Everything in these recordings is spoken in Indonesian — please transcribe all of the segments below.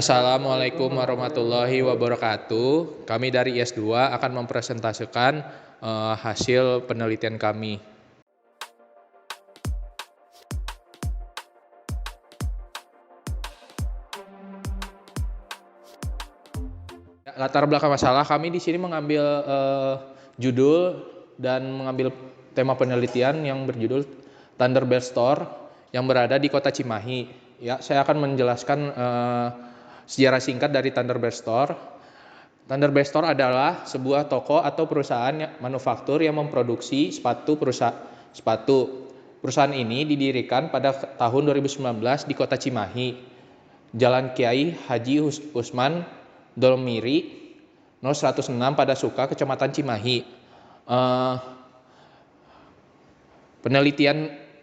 Assalamualaikum warahmatullahi wabarakatuh. Kami dari IS2 akan mempresentasikan hasil penelitian kami. Latar belakang masalah, kami di sini mengambil judul dan mengambil tema penelitian yang berjudul Thunderbird Store yang berada di Kota Cimahi. Ya, saya akan menjelaskan sejarah singkat dari Thunderbird Store. Thunderbird Store adalah sebuah toko atau perusahaan manufaktur yang memproduksi sepatu. Perusahaan ini didirikan pada tahun 2019 di Kota Cimahi, Jalan Kiai Haji Usman Dolmiri 0106 pada Suka, Kecamatan Cimahi.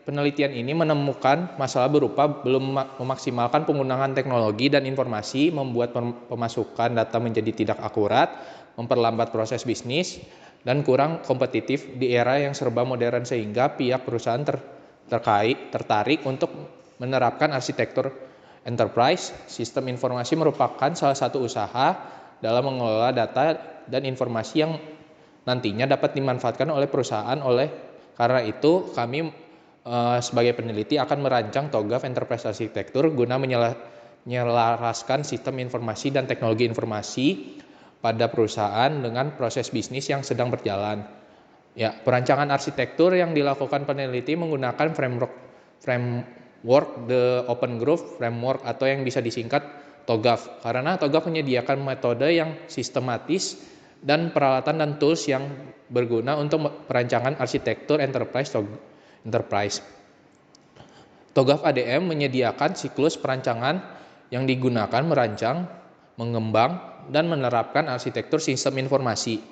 Penelitian ini menemukan masalah berupa belum memaksimalkan penggunaan teknologi dan informasi, membuat pemasukan data menjadi tidak akurat, memperlambat proses bisnis, dan kurang kompetitif di era yang serba modern, sehingga pihak perusahaan tertarik untuk menerapkan arsitektur enterprise. Sistem informasi merupakan salah satu usaha dalam mengelola data dan informasi yang nantinya dapat dimanfaatkan oleh perusahaan. Karena itu, kami sebagai peneliti akan merancang TOGAF Enterprise Architecture guna menyelaraskan sistem informasi dan teknologi informasi pada perusahaan dengan proses bisnis yang sedang berjalan. Ya, perancangan arsitektur yang dilakukan peneliti menggunakan framework The Open Graph Framework atau yang bisa disingkat TOGAF, karena TOGAF menyediakan metode yang sistematis dan peralatan dan tools yang berguna untuk perancangan arsitektur enterprise. TOGAF ADM menyediakan siklus perancangan yang digunakan merancang, mengembang, dan menerapkan arsitektur sistem informasi.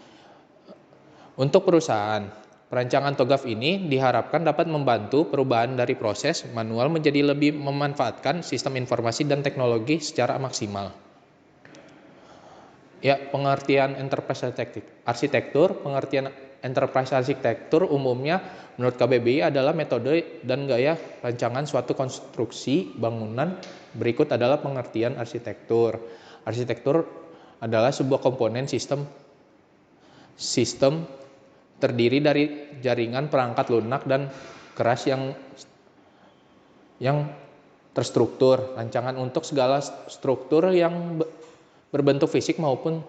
Untuk perusahaan, perancangan TOGAF ini diharapkan dapat membantu perubahan dari proses manual menjadi lebih memanfaatkan sistem informasi dan teknologi secara maksimal. Ya, pengertian enterprise arsitektur. Pengertian enterprise arsitektur umumnya menurut KBBI adalah metode dan gaya rancangan suatu konstruksi bangunan. Berikut adalah pengertian arsitektur. Arsitektur adalah sebuah komponen sistem terdiri dari jaringan perangkat lunak dan keras yang terstruktur. Rancangan untuk segala struktur yang berbentuk fisik maupun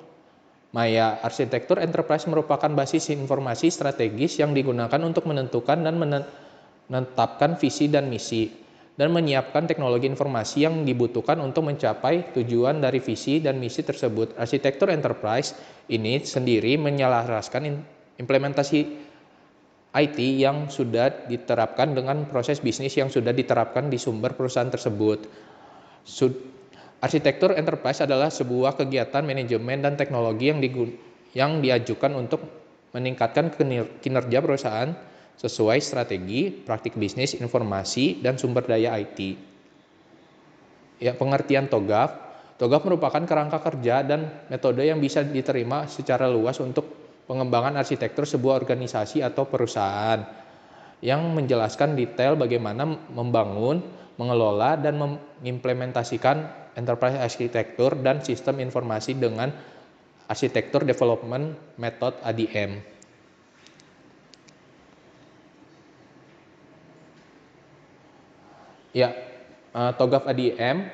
maya. Arsitektur enterprise merupakan basis informasi strategis yang digunakan untuk menentukan dan menetapkan visi dan misi, dan menyiapkan teknologi informasi yang dibutuhkan untuk mencapai tujuan dari visi dan misi tersebut. Arsitektur enterprise ini sendiri menyelaraskan implementasi IT yang sudah diterapkan dengan proses bisnis yang sudah diterapkan di sumber perusahaan tersebut. Arsitektur enterprise adalah sebuah kegiatan manajemen dan teknologi yang diajukan untuk meningkatkan kinerja perusahaan sesuai strategi, praktik bisnis, informasi, dan sumber daya IT. Ya, pengertian TOGAF. TOGAF merupakan kerangka kerja dan metode yang bisa diterima secara luas untuk pengembangan arsitektur sebuah organisasi atau perusahaan, yang menjelaskan detail bagaimana membangun, mengelola, dan mengimplementasikan enterprise arsitektur dan sistem informasi dengan arsitektur development method ADM. Ya, TOGAF ADM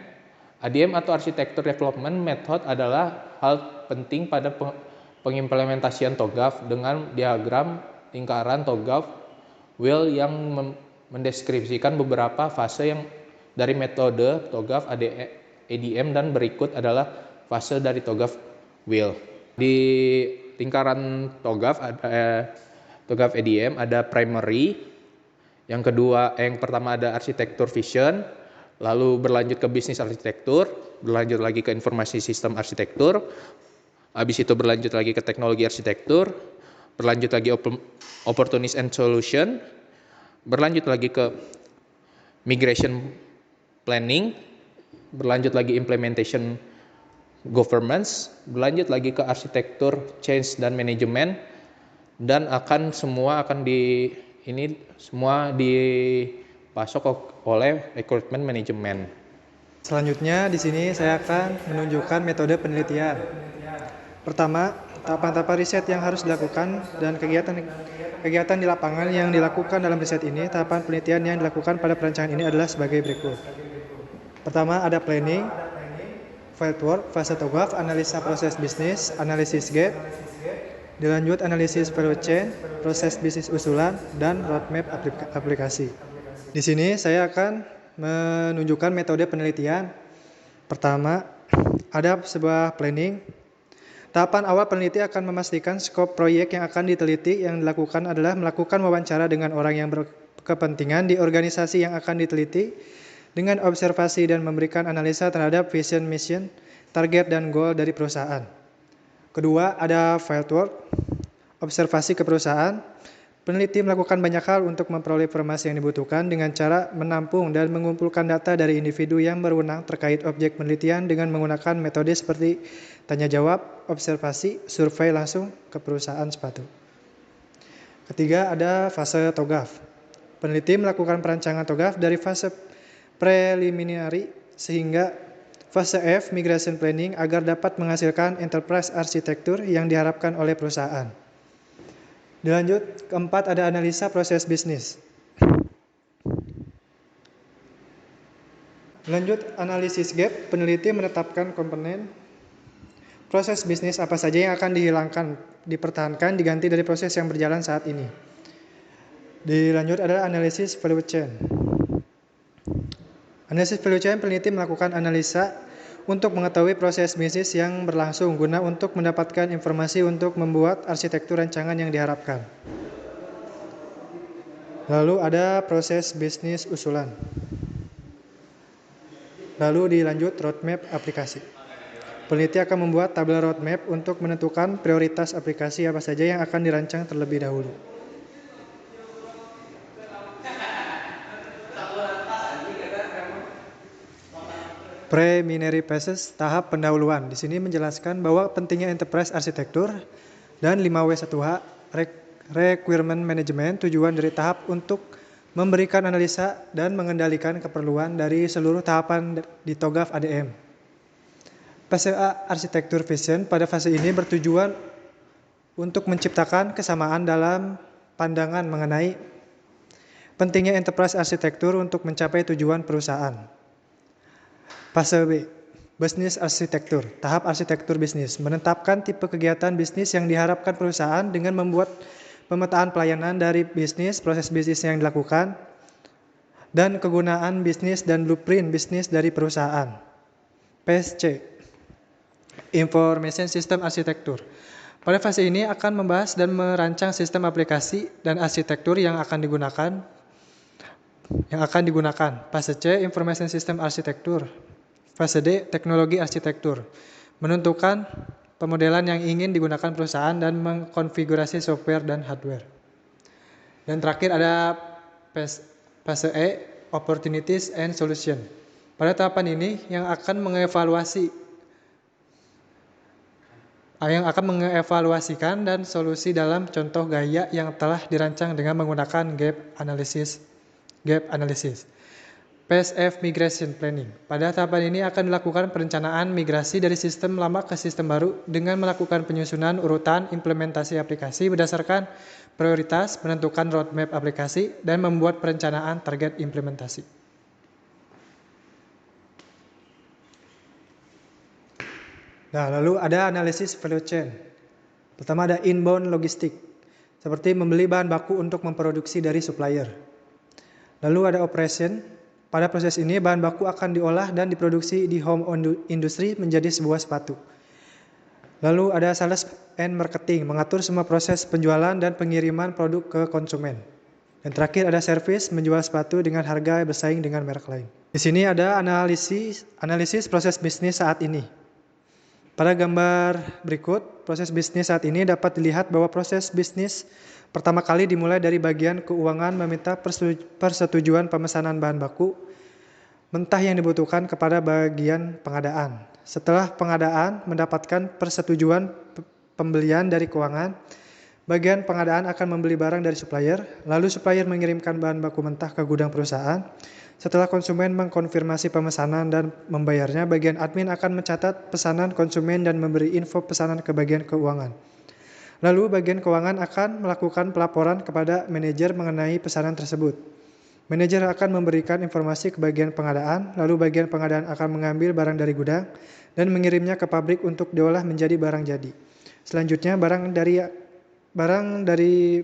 atau arsitektur development method adalah hal penting pada pengimplementasian TOGAF dengan diagram lingkaran TOGAF wheel yang mendeskripsikan beberapa fase yang dari metode TOGAF ADM, dan berikut adalah fase dari TOGAF wheel. Di lingkaran TOGAF ADM ada primary, yang pertama ada arsitektur vision, lalu berlanjut ke bisnis arsitektur, berlanjut lagi ke informasi sistem arsitektur, habis itu berlanjut lagi ke teknologi arsitektur, berlanjut lagi opportunities and solution, berlanjut lagi ke migration planning, berlanjut lagi implementation governance, berlanjut lagi ke arsitektur change dan manajemen, dan semua akan dipasok oleh recruitment management. Selanjutnya di sini saya akan menunjukkan metode penelitian. Pertama, tahapan-tahapan riset yang harus dilakukan dan kegiatan di lapangan yang dilakukan dalam riset ini. Tahapan penelitian yang dilakukan pada perancangan ini adalah sebagai berikut. Pertama, ada planning, fieldwork, fase TOGAF, analisa proses bisnis, analisis gap, dilanjut analisis value chain, proses bisnis usulan, dan roadmap aplikasi. Di sini saya akan menunjukkan metode penelitian. Pertama, ada sebuah planning. Tahapan awal peneliti akan memastikan skop proyek yang akan diteliti. Yang dilakukan adalah melakukan wawancara dengan orang yang berkepentingan di organisasi yang akan diteliti dengan observasi dan memberikan analisa terhadap vision, mission, target, dan goal dari perusahaan. Kedua, ada fieldwork, observasi ke perusahaan. Peneliti melakukan banyak hal untuk memperoleh informasi yang dibutuhkan dengan cara menampung dan mengumpulkan data dari individu yang berwenang terkait objek penelitian dengan menggunakan metode seperti tanya jawab, observasi, survei langsung ke perusahaan sepatu. Ketiga, ada fase TOGAF. Peneliti melakukan perancangan TOGAF dari fase preliminary sehingga fase F, migration planning, agar dapat menghasilkan enterprise architecture yang diharapkan oleh perusahaan. Dilanjut, keempat ada analisa proses bisnis. Lanjut, analisis gap, peneliti menetapkan komponen proses bisnis apa saja yang akan dihilangkan, dipertahankan, diganti dari proses yang berjalan saat ini. Dilanjut adalah analisis value chain. Analisis value chain, peneliti melakukan analisa untuk mengetahui proses bisnis yang berlangsung guna untuk mendapatkan informasi untuk membuat arsitektur rancangan yang diharapkan. Lalu ada proses bisnis usulan. Lalu dilanjut roadmap aplikasi. Peneliti akan membuat tabel roadmap untuk menentukan prioritas aplikasi apa saja yang akan dirancang terlebih dahulu. Preliminary phases, tahap pendahuluan. Di sini menjelaskan bahwa pentingnya enterprise arsitektur dan 5W1H, requirement management, tujuan dari tahap untuk memberikan analisa dan mengendalikan keperluan dari seluruh tahapan di TOGAF ADM. Fase A, arsitektur vision, pada fase ini bertujuan untuk menciptakan kesamaan dalam pandangan mengenai pentingnya enterprise arsitektur untuk mencapai tujuan perusahaan. Fase B, business arsitektur, tahap arsitektur bisnis, menetapkan tipe kegiatan bisnis yang diharapkan perusahaan dengan membuat pemetaan pelayanan dari bisnis, proses bisnis yang dilakukan, dan kegunaan bisnis dan blueprint bisnis dari perusahaan. Phase C, information system arsitektur. Pada fase ini akan membahas dan merancang sistem aplikasi dan arsitektur yang akan digunakan. Fase C, information system arsitektur. Fase D, teknologi arsitektur. Menentukan pemodelan yang ingin digunakan perusahaan dan mengkonfigurasi software dan hardware. Dan terakhir ada fase E, opportunities and solution. Pada tahapan ini yang akan mengevaluasikan dan solusi dalam contoh gaya yang telah dirancang dengan menggunakan gap analysis. Phase F, migration planning. Pada tahapan ini akan dilakukan perencanaan migrasi dari sistem lama ke sistem baru dengan melakukan penyusunan urutan implementasi aplikasi berdasarkan prioritas, menentukan roadmap aplikasi, dan membuat perencanaan target implementasi. Nah, lalu ada analisis value chain. Pertama ada inbound logistik, seperti membeli bahan baku untuk memproduksi dari supplier. Lalu ada operation. Pada proses ini, bahan baku akan diolah dan diproduksi di home industry menjadi sebuah sepatu. Lalu ada sales and marketing, mengatur semua proses penjualan dan pengiriman produk ke konsumen. Dan terakhir ada service, menjual sepatu dengan harga bersaing dengan merek lain. Di sini ada analisis proses bisnis saat ini. Pada gambar berikut, proses bisnis saat ini dapat dilihat bahwa proses bisnis pertama kali dimulai dari bagian keuangan meminta persetujuan pemesanan bahan baku mentah yang dibutuhkan kepada bagian pengadaan. Setelah pengadaan mendapatkan persetujuan pembelian dari keuangan, Bagian pengadaan akan membeli barang dari supplier, lalu supplier mengirimkan bahan baku mentah ke gudang perusahaan. Setelah konsumen mengkonfirmasi pemesanan dan membayarnya, bagian admin akan mencatat pesanan konsumen dan memberi info pesanan ke bagian keuangan. Lalu bagian keuangan akan melakukan pelaporan kepada manajer mengenai pesanan tersebut. Manajer akan memberikan informasi ke bagian pengadaan, lalu bagian pengadaan akan mengambil barang dari gudang dan mengirimnya ke pabrik untuk diolah menjadi barang jadi. Selanjutnya, barang dari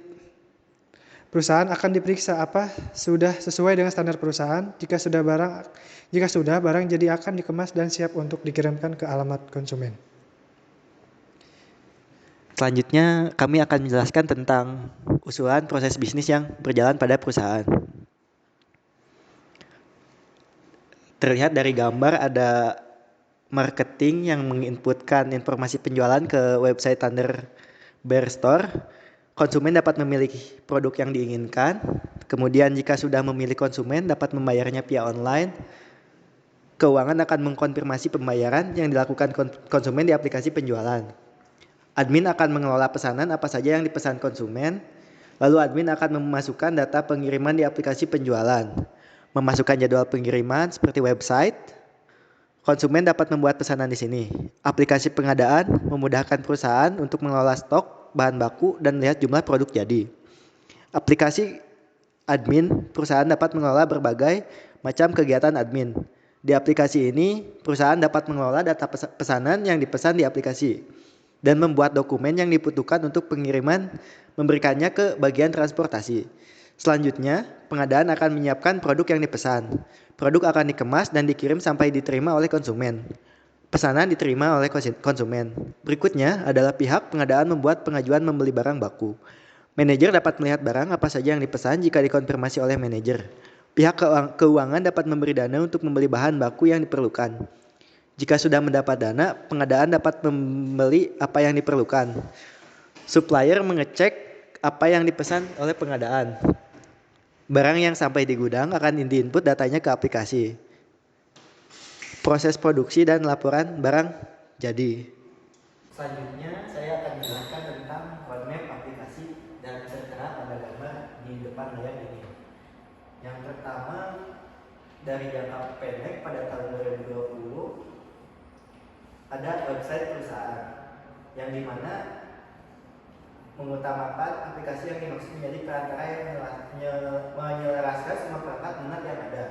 perusahaan akan diperiksa apa sudah sesuai dengan standar perusahaan. Jika sudah, barang jadi akan dikemas dan siap untuk dikirimkan ke alamat konsumen. Selanjutnya, kami akan menjelaskan tentang usulan proses bisnis yang berjalan pada perusahaan. Terlihat dari gambar ada marketing yang menginputkan informasi penjualan ke website Thunderbird Store. Konsumen dapat memilih produk yang diinginkan. Kemudian jika sudah memilih konsumen dapat membayarnya via online. Keuangan akan mengkonfirmasi pembayaran yang dilakukan konsumen di aplikasi penjualan. Admin akan mengelola pesanan apa saja yang dipesan konsumen. Lalu admin akan memasukkan data pengiriman di aplikasi penjualan. Memasukkan jadwal pengiriman seperti website. Konsumen dapat membuat pesanan di sini. Aplikasi pengadaan memudahkan perusahaan untuk mengelola stok, bahan baku, dan melihat jumlah produk jadi. Aplikasi admin, perusahaan dapat mengelola berbagai macam kegiatan admin. Di aplikasi ini, perusahaan dapat mengelola data pesanan yang dipesan di aplikasi dan membuat dokumen yang dibutuhkan untuk pengiriman, memberikannya ke bagian transportasi. Selanjutnya, pengadaan akan menyiapkan produk yang dipesan. Produk akan dikemas dan dikirim sampai diterima oleh konsumen. Pesanan diterima oleh konsumen. Berikutnya adalah pihak pengadaan membuat pengajuan membeli barang baku. Manajer dapat melihat barang apa saja yang dipesan jika dikonfirmasi oleh manajer. Pihak keuangan dapat memberi dana untuk membeli bahan baku yang diperlukan. Jika sudah mendapat dana, pengadaan dapat membeli apa yang diperlukan. Supplier mengecek apa yang dipesan oleh pengadaan. Barang yang sampai di gudang akan diinput datanya ke aplikasi. Proses produksi dan laporan barang jadi. Selanjutnya saya akan menjelaskan tentang roadmap aplikasi dan tertera pada gambar di depan layar ini. Yang pertama, dari jangka pendek pada tahun 2020 ada website perusahaan yang dimana mengutamakan aplikasi yang dimaksud menjadi perantara yang menyelaraskan semua perangkat lunak yang ada.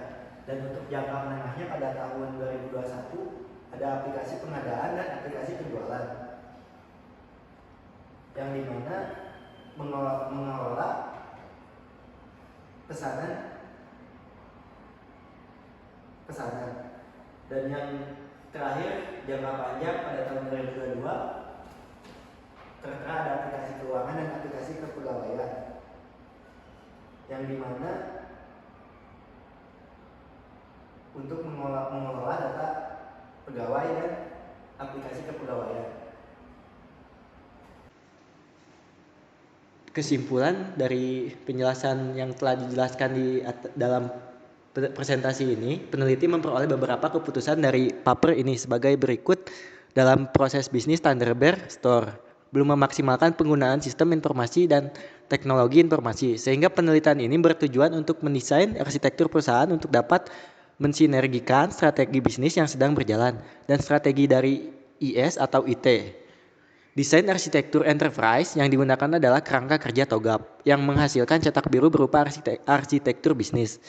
Dan untuk jangka menengahnya pada tahun 2021 ada aplikasi pengadaan dan aplikasi penjualan yang dimana mengelola pesanan. Dan yang terakhir jangka panjang pada tahun 2022 tertera ada aplikasi keuangan dan aplikasi kepegawaian yang dimana untuk mengelola data pegawai dan aplikasi kepegawaian. Kesimpulan dari penjelasan yang telah dijelaskan dalam presentasi ini, peneliti memperoleh beberapa keputusan dari paper ini sebagai berikut. Dalam proses bisnis Thunderbird Store belum memaksimalkan penggunaan sistem informasi dan teknologi informasi, sehingga penelitian ini bertujuan untuk mendesain arsitektur perusahaan untuk dapat mensinergikan strategi bisnis yang sedang berjalan dan strategi dari IS atau IT. Desain arsitektur enterprise yang digunakan adalah kerangka kerja TOGAP yang menghasilkan cetak biru berupa arsitektur bisnis.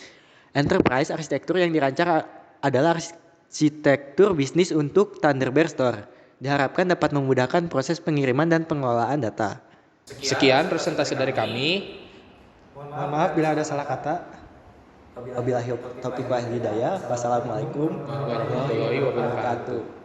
Enterprise arsitektur yang dirancang adalah arsitektur bisnis untuk Thunderbird Store. Diharapkan dapat memudahkan proses pengiriman dan pengelolaan data. Sekian presentasi dari kami. Mohon maaf bila ada salah kata. Wabillahi taufiq wal hidayah. Wassalamualaikum Warahmatullahi wabarakatuh.